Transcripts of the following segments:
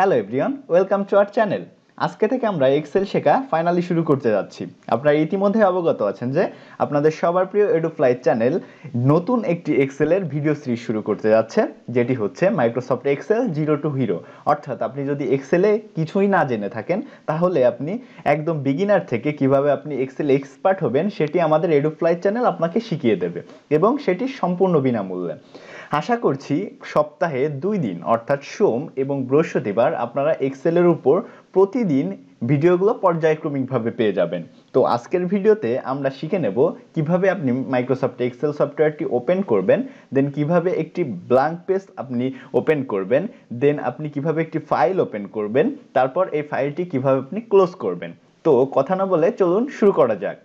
Hello everyone, welcome to our channel. আজকে থেকে আমরা এক্সেল শেখা ফাইনালি শুরু করতে যাচ্ছি। আপনারা ইতিমধ্যে অবগত আছেন যে আপনাদের সবার প্রিয় এডুফ্লাইজ চ্যানেল নতুন একটি এক্সেলের ভিডিও সিরিজ শুরু করতে যাচ্ছে, যেটি হচ্ছে Microsoft Excel zero to hero. অর্থাৎ আপনি যদি এক্সেলে কিছুই না জেনে থাকেন তাহলে আপনি একদম বিগিনার থেকে কিভাবে আপনি এক্সেল এক্সপার্ট হবেন সেটি আমাদের এডুফ্লাইজ চ্যানেল আপনাকে শিখিয়ে দেবে, এবং সেটি সম্পূর্ণ বিনামূল্যে। আশা করছি সপ্তাহে 2 দিন অর্থাৎ সোম এবং বৃহস্পতিবার আপনারা এক্সেলের উপর প্রতিদিন ভিডিওগুলো পর্যায়ক্রমিকভাবে পেয়ে যাবেন। তো আজকের ভিডিওতে আমরা শিখে নেব কিভাবে আপনি মাইক্রোসফট এক্সেল সফটওয়্যারটি ওপেন করবেন, দেন কিভাবে একটি ব্ল্যাঙ্ক পেজ আপনি ওপেন করবেন, দেন আপনি কিভাবে একটি ফাইল ওপেন করবেন, তারপর এই ফাইলটি কিভাবে আপনি ক্লোজ করবেন। তো কথা না বলে চলুন শুরু করা যাক।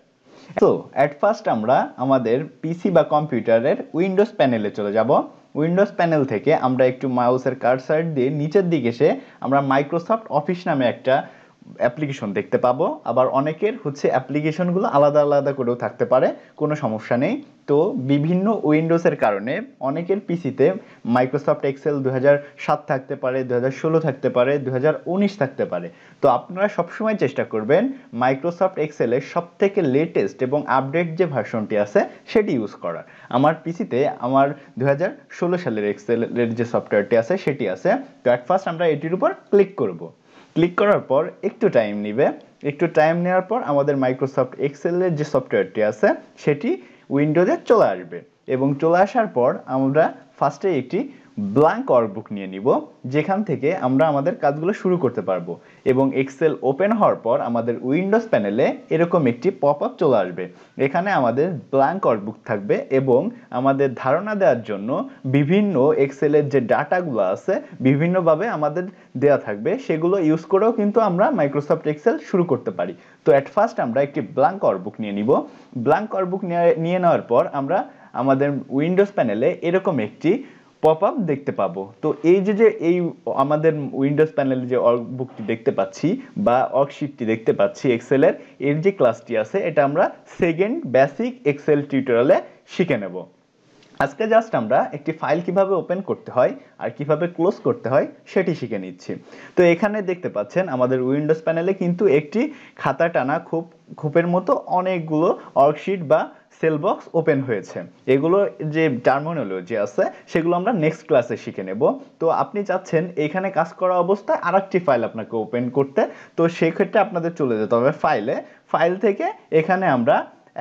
তো অ্যাট ফার্স্ট আমরা আমাদের পিসি বা কম্পিউটারের উইন্ডোজ প্যানেলে চলে যাব। উইন্ডোজ প্যানেল থেকে আমরা একটু মাউসের কার্সার দিয়ে নিচের দিকে এসে আমরা মাইক্রোসফট অফিস নামে একটা অ্যাপ্লিকেশন দেখতে পাবো। আবার অনেকের হচ্ছে অ্যাপ্লিকেশনগুলো আলাদা আলাদা করেও থাকতে পারে, কোনো সমস্যা নেই। তো বিভিন্ন উইন্ডোজের কারণে অনেকের পিসিতে মাইক্রোসফট এক্সেল 2007 থাকতে পারে, 2016 থাকতে পারে, 2019 থাকতে পারে। তো আপনারা সবসময় চেষ্টা করবেন মাইক্রোসফট এক্সেলের সবথেকে লেটেস্ট এবং আপডেট যে ভার্সনটি আছে সেটি ইউজ করার। আমার পিসিতে আমার 2016 সালের এক্সেলের যে সফটওয়্যারটি আছে সেটি আছে। তো অ্যাট ফার্স্ট আমরা এটির উপর ক্লিক করব। ক্লিক করার পর একটু টাইম নেবে। একটু টাইম নেওয়ার পর আমাদের মাইক্রোসফট এক্সেলের যে সফটওয়্যারটি আছে সেটি উইন্ডোজে চলে আসবে, এবং চলে আসার পর আমরা ফার্স্টে একটি ব্ল্যাঙ্ক ওয়ার্কবুক নিয়ে নিব, যেখান থেকে আমরা আমাদের কাজগুলো শুরু করতে পারবো। এবং এক্সেল ওপেন হওয়ার পর আমাদের উইন্ডোজ প্যানেলে এরকম একটি পপ আপ চলে আসবে। এখানে আমাদের ব্ল্যাঙ্ক ওয়ার্কবুক থাকবে এবং আমাদের ধারণা দেওয়ার জন্য বিভিন্ন এক্সেলের যে ডাটাগুলো আছে বিভিন্নভাবে আমাদের দেওয়া থাকবে, সেগুলো ইউজ করেও কিন্তু আমরা মাইক্রোসফট এক্সেল শুরু করতে পারি। তো অ্যাট ফার্স্ট আমরা একটি ব্ল্যাঙ্ক ওয়ার্কবুক নিয়ে নিব। ব্ল্যাঙ্ক ওয়ার্কবুক নিয়ে নেওয়ার পর আমরা আমাদের উইন্ডোজ প্যানেলে এরকম একটি পপ আপ দেখতে পাবো। তো এই যে এই আমাদের উইন্ডোজ প্যানেলে যে ওয়ার্কবুকটি দেখতে পাচ্ছি বা ওয়ার্কশিটটি দেখতে পাচ্ছি এক্সেলের, এর যে ক্লাসটি আছে এটা আমরা সেকেন্ড বেসিক এক্সেল টিউটোরিয়ালে শিখে নেব। আজকে জাস্ট আমরা একটি ফাইল কিভাবে ওপেন করতে হয় আর কিভাবে ক্লোজ করতে হয় সেটি শিখে নিচ্ছি। তো এখানে দেখতে পাচ্ছেন আমাদের উইন্ডোজ প্যানেলে কিন্তু একটি খাতা টানা খোপের মতো অনেকগুলো ওয়ার্কশিট বা সেল বক্স ওপেন হয়েছে। এগুলো যে টার্মিনোলজি আছে সেগুলো আমরা নেক্সট ক্লাসে শিখে নেব। তো আপনি চাচ্ছেন এখানে কাজ করা অবস্থায় আরেকটি ফাইল আপনাকে ওপেন করতে, তো সেই ক্ষেত্রে আপনাদের চলে যেতে হবে ফাইল থেকে এখানে আমরা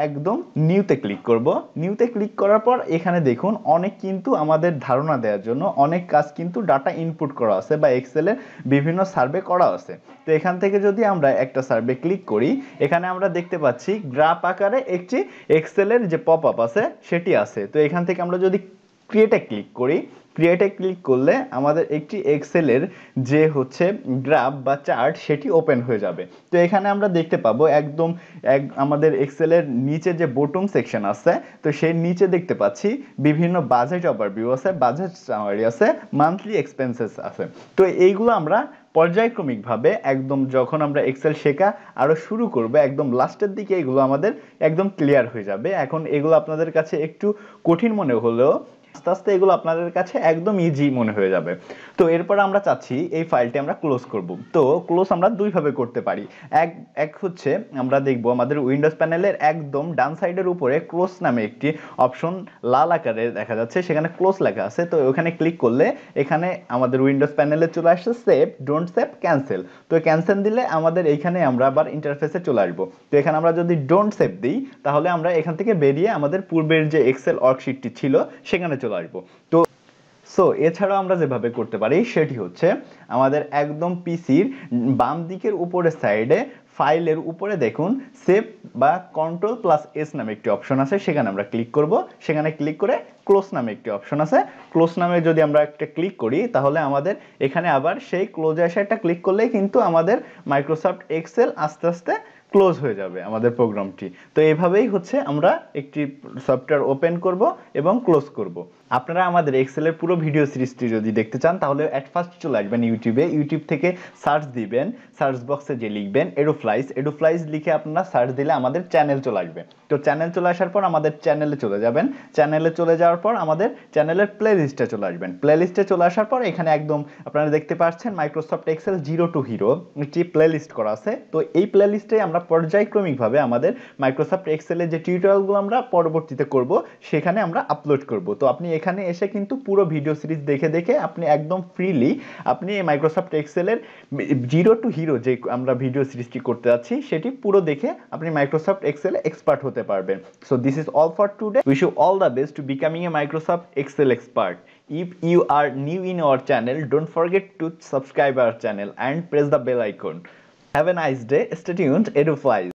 একদম নিউতে ক্লিক করব। নিউতে ক্লিক করার পর এখানে দেখুন অনেক কিন্তু আমাদের ধারণা দেওয়ার জন্য অনেক কাজ কিন্তু ডাটা ইনপুট করা আছে বা এক্সেলের বিভিন্ন সার্ভে করা আছে। তো এখান থেকে যদি আমরা একটা সার্ভে ক্লিক করি, এখানে আমরা দেখতে পাচ্ছি গ্রাফ আকারে একটি এক্সেলের যে পপ আপ আছে সেটি আছে। তো এখান থেকে আমরা যদি ক্রিয়েটে ক্লিক করি, ক্রিয়েটে ক্লিক করলে আমাদের একটি এক্সেলের যে হচ্ছে গ্রাফ বা চার্ট সেটি ওপেন হয়ে যাবে। তো এখানে আমরা দেখতে পাবো একদম আমাদের এক্সেলের নিচে যে বটম সেকশন আছে, তো সেই নিচে দেখতে পাচ্ছি বিভিন্ন বাজেট ওভারভিউ আছে, বাজেট সামারি আছে, মান্থলি এক্সপেন্সেস আছে। তো এইগুলো আমরা পর্যায়ক্রমিকভাবে একদম যখন আমরা এক্সেল শেখা আরও শুরু করবো একদম লাস্টের দিকে এগুলো আমাদের একদম ক্লিয়ার হয়ে যাবে। এখন এগুলো আপনাদের কাছে একটু কঠিন মনে হলেও আস্তে আস্তে এগুলো আপনাদের কাছে একদম ইজি মনে হয়ে যাবে। তো এরপর আমরা চাচ্ছি এই ফাইলটি আমরা ক্লোজ করব। তো ক্লোজ আমরা দুইভাবে করতে পারি। এক হচ্ছে আমরা দেখব আমাদের উইন্ডোজ প্যানেলের একদম ডান সাইডের উপরে ক্লোজ নামে একটি অপশন লাল আকারে দেখা যাচ্ছে, সেখানে ক্লোজ লেখা আছে। তো ওখানে ক্লিক করলে এখানে আমাদের উইন্ডোজ প্যানেলে চলে আসছে সেভ, ডোন্ট সেভ, ক্যান্সেল। তো ক্যান্সেল দিলে আমাদের এইখানে আমরা আবার ইন্টারফেসে চলে আসবো। তো এখানে আমরা যদি ডোন্ট সেভ দিই তাহলে আমরা এখান থেকে বেরিয়ে আমাদের পূর্বের যে এক্সেল ওয়ার্কশিটটি ছিল সেখানে চলে আসবো। তো এছাড়াও আমরা যেভাবে করতে পারি সেটি হচ্ছে আমাদের একদম পিসির বাম দিকের উপরের সাইডে ফাইলের উপরে দেখুন সেভ বা Ctrl+S নামে একটি অপশন আছে, সেখানে আমরা ক্লিক করব। সেখানে ক্লিক করে ক্লোজ নামে একটি অপশন আছে, ক্লোজ নামে যদি আমরা একটা ক্লিক করি তাহলে আমাদের এখানে আবার সেই ক্লোজে আসা একটা ক্লিক করলেই কিন্তু আমাদের মাইক্রোসফট এক্সেল আস্তে আস্তে ক্লোজ হয়ে যাবে আমাদের প্রোগ্রামটি। তো এইভাবেই হচ্ছে আমরা একটি সফটওয়্যার ওপেন করব এবং ক্লোজ করব। আপনারা আমাদের এক্সেলের পুরো ভিডিও সিরিজটি যদি দেখতে চান তাহলে এট ফার্স্ট চলে আসবেন ইউটিউব থেকে সার্চ দিবেন, সার্চ বক্সে যে লিখবেন এডুফ্লাইজ লিখে আপনারা সার্চ দিলে আমাদের চ্যানেল চলে আসবে। তো চ্যানেল চলে আসার পর আমাদের চ্যানেলে চলে যাবেন, চ্যানেলে চলে যাওয়ার পর আমাদের চ্যানেলের প্লে লিস্টে চলে আসবেন। প্লে লিস্টে চলে আসার পর এখানে একদম আপনারা দেখতে পাচ্ছেন মাইক্রোসফট এক্সেল 0 to হিরো একটি প্লে লিস্ট করা আছে। তো এই প্লে লিস্টে আমরা পর্যায়ক্রমিকভাবে আমাদের মাইক্রোসফট এক্সেলের যে টিউটোরিয়ালগুলো আমরা পরবর্তীতে করব সেখানে আমরা আপলোড করব। তো আপনি এখানে এসে কিন্তু পুরো ভিডিও সিরিজ দেখে দেখে আপনি একদম ফ্রিলি আপনি এই মাইক্রোসফট এক্সেলের 0 to হিরো যে আমরা ভিডিও সিরিজটি করতে যাচ্ছি সেটি পুরো দেখে আপনি মাইক্রোসফট এক্সেলে এক্সপার্ট হতে পারবেন। So this is all for today. Wish you all the best to becoming a Microsoft Excel expert. If you are new in our channel, don't forget to subscribe our channel and press the bell icon. Have a nice day. Stay tuned. EduFlyZ.